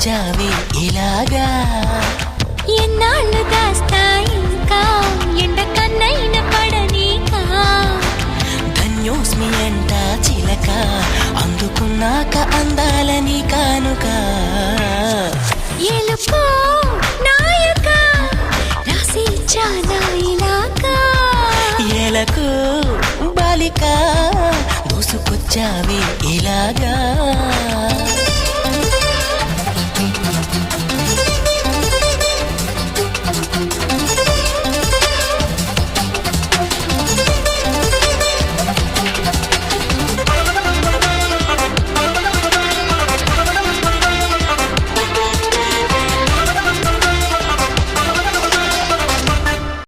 దూసుకొచ్చావే ఇలాగా ఎన్నాళ్ళు దాస్తా ఇంకా ఎండ కన్నైన పడనీకా ధన్యోస్మి అంట చిలక అందుకున్నాక అందాలని కానుక ఎలుకో నాయక రాసి చాలా ఇలాగా ఎలకు బాలిక దూసుకొచ్చావే ఇలాగా